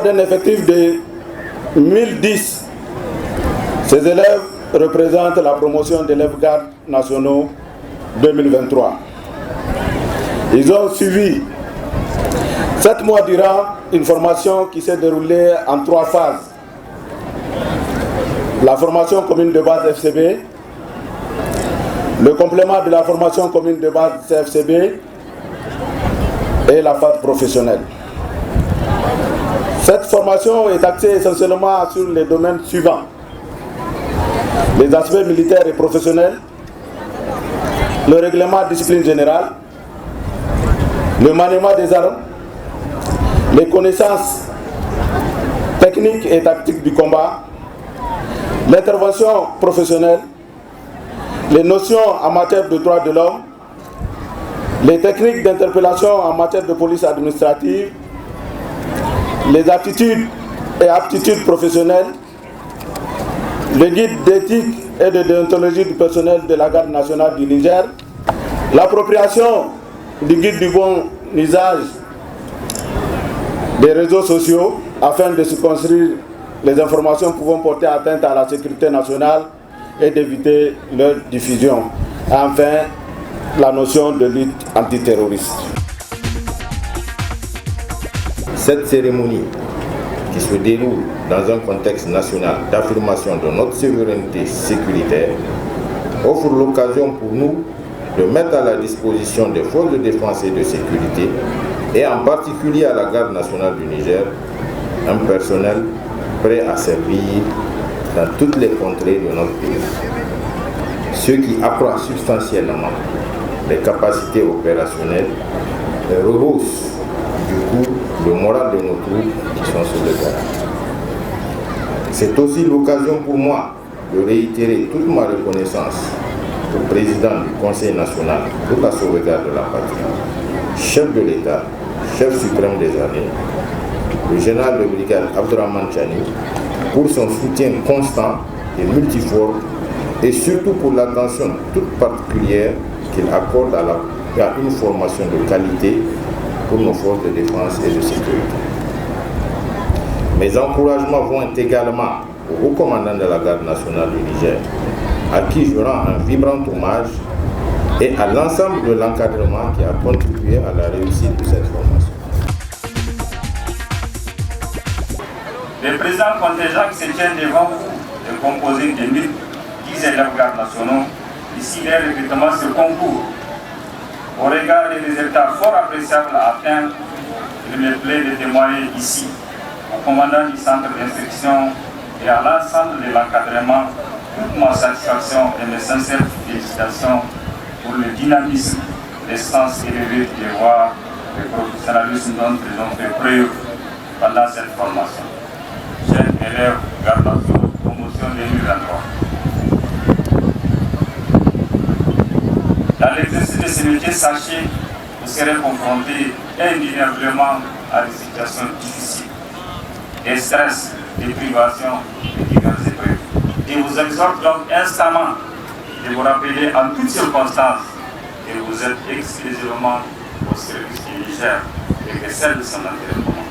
d'un effectif de 1010, ces élèves représentent la promotion d'élèves gardes nationaux 2023. Ils ont suivi 7 mois durant une formation qui s'est déroulée en 3 phases. La formation commune de base FCB, le complément de la formation commune de base CFCB et la phase professionnelle. Cette formation est axée essentiellement sur les domaines suivants: les aspects militaires et professionnels, le règlement de discipline générale, le maniement des armes, les connaissances techniques et tactiques du combat, l'intervention professionnelle, les notions en matière de droits de l'homme, les techniques d'interpellation en matière de police administrative, les attitudes et aptitudes professionnelles, le guide d'éthique et de déontologie du personnel de la garde nationale du Niger, l'appropriation du guide du bon usage des réseaux sociaux afin de circonscrire les informations pouvant porter atteinte à la sécurité nationale et d'éviter leur diffusion. Enfin, la notion de lutte antiterroriste. Cette cérémonie, qui se déroule dans un contexte national d'affirmation de notre souveraineté sécuritaire, offre l'occasion pour nous de mettre à la disposition des forces de défense et de sécurité, et en particulier à la garde nationale du Niger, un personnel prêt à servir dans toutes les contrées de notre pays. Ce qui accroît substantiellement les capacités opérationnelles et rehausse du coup le moral de nos troupes qui sont sur le terrain. C'est aussi l'occasion pour moi de réitérer toute ma reconnaissance au président du Conseil national pour la sauvegarde de la patrie, chef de l'État, chef suprême des armées, le général de brigade Abdourahmane Tchani, pour son soutien constant et multiforme, et surtout pour l'attention toute particulière qu'il accorde à une formation de qualité pour nos forces de défense et de sécurité. Mes encouragements vont également au haut commandant de la garde nationale du Niger, à qui je rends un vibrant hommage, et à l'ensemble de l'encadrement qui a contribué à la réussite de cette formation. Le président contingent qui se tient devant vous est composé de 1010 élèves gardes nationaux. Ici, les recrutements se concourent. Au regard des résultats fort appréciables à atteindre, il me plaît de témoigner ici, au commandant du centre d'instruction et à l'ensemble de l'encadrement, toute ma satisfaction et mes sincères félicitations pour le dynamisme, l'essence élevée du devoir et le professionnalisme dont ils ont fait preuve pendant cette formation. Chers élèves, garde nationaux, promotion 2023. Dans l'exercice de ce métier, sachez, vous serez confrontés indéniablement à des situations difficiles, des stress, des privations et diverses épreuves. Je vous exhorte donc instamment de vous rappeler en toutes circonstances que vous êtes exclusivement au service du Niger et que celle de son environnement.